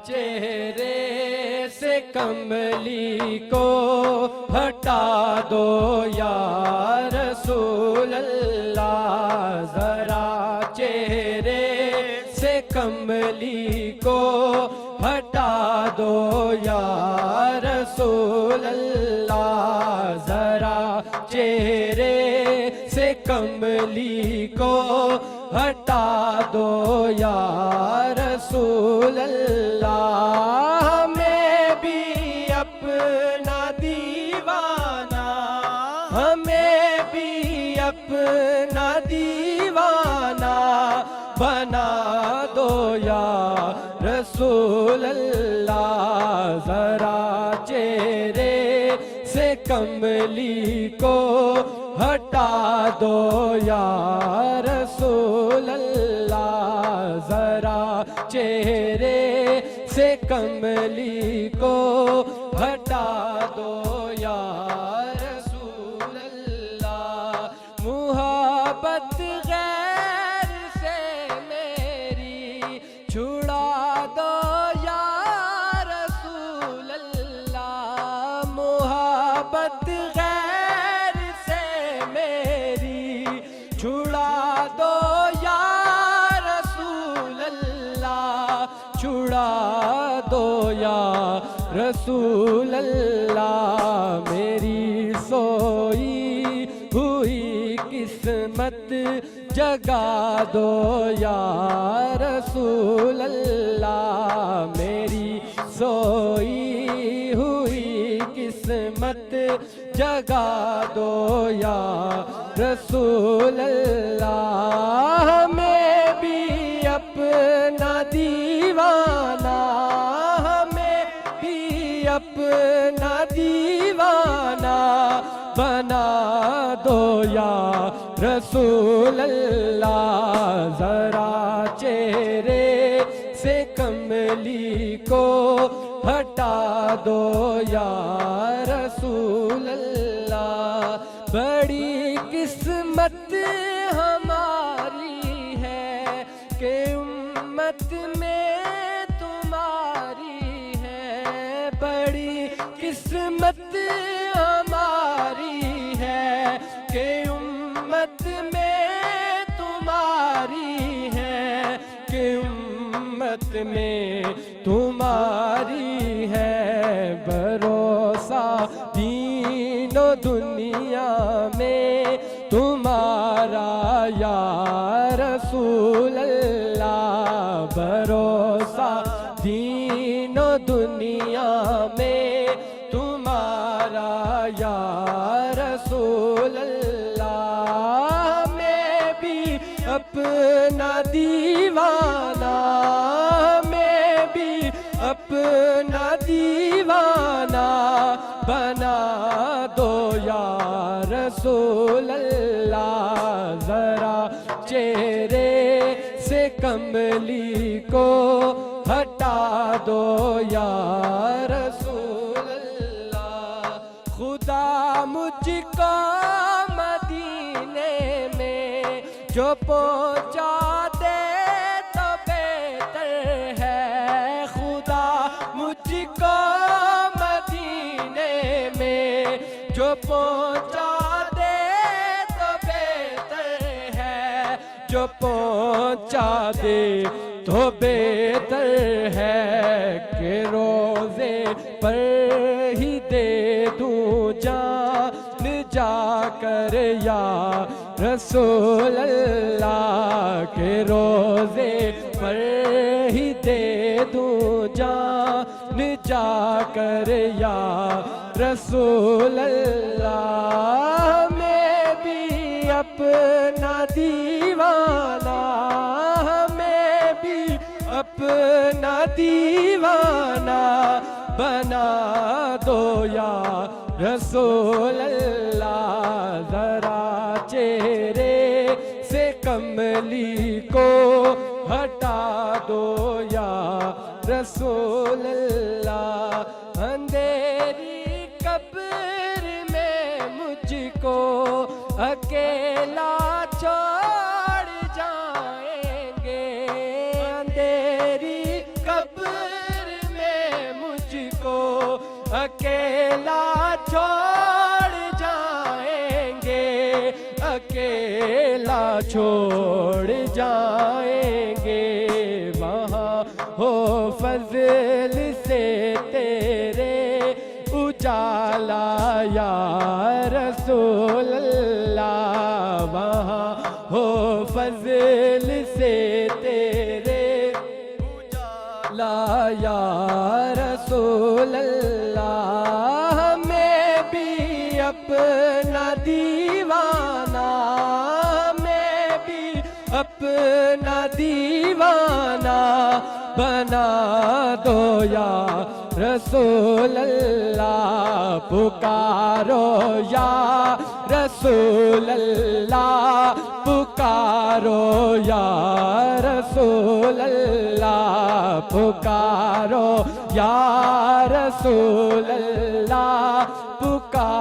चेहरे से कमली को हटा दो या रसूल अल्लाह, जरा चेहरे से कमली को हटा दो या रसूल अल्लाह, जरा चेहरे से कमली को हटा दो या रसूल अल्लाह। हमें भी अपना दीवाना, हमें भी अपना दीवाना बना दो या रसूल अल्लाह, जरा चेहरे से कमली को हटा दो या रसूल अल्लाह, जरा चेहरे से कमली को हटा दो या रसूल अल्लाह। मुहब्बत गैर से मेरी छुड़ा दो या रसूल अल्लाह, मुहब्बत गैर से मेरी छुड़ा दो या रसूल अल्लाह, छुड़ा दो या रसूल अल्लाह। मेरी सोई हुई किस्मत जगा दो या रसूल अल्लाह, मेरी सोई हुई किस्मत जगा दो या रसूल अल्लाह। हमें भी अपना दीवाना, हमें भी अपना दीवाना बना दो या रसूल अल्लाह, जरा चेहरे से कमली को हटा दो या रसूल अल्लाह। बड़ी किस्मत हमारी है कि उम्मत में तुम्हारी है, बड़ी किस्मत हमारी है कि उम्मत में तुम्हारी है, कि उम्मत में तुम्हारी है। भरोसा दीनो दुनिया में तुम्हारा या रसूल अल्लाह, भरोसा दीनो दुनिया में तुम्हारा या रसूल अल्लाह। मैं भी अपना दीवाना, मैं भी अपना दीवाना बना दो या रसूल अल्लाह, जरा चेहरे से कमली को हटा दो या रसूल अल्लाह। खुदा मुझको मदीने में जो पहुँचा दे तो बेहतर है, खुदा मुझको मदीने में जो पहुँचा दे तो बेहतर है, जो पहुँचा दे तो बेहतर है कि रोज़े पर ही दे दूँ जान जाकर या रसूल अल्लाह, के रोज़े पर ही दे दूँ जान जाकर या रसूल अल्लाह। मैं भी अपना दीवाना, मैं भी अपना दीवाना बना दो या रसूल अल्लाह, जरा चेहरे से कमली को हटा दो या रसूल अल्लाह। अंधेरी कब्र में मुझको अकेला छोड़ जाएंगे, अंधेरी कब्र अकेला छोड़ जाएंगे, वहाँ हो फजल से तेरे उजाला या रसूल अल्लाह, वहाँ हो फजल से तेरे उजाला या रसूल अल्लाह। मैं भी अपना दीवाना, मैं भी अपना दीवाना बना दो या रसूल अल्लाह, पुकारो या रसूल अल्लाह, पुकारो या रसूल अल्लाह, पुकारो या रसूल अल्लाह, पुकारो।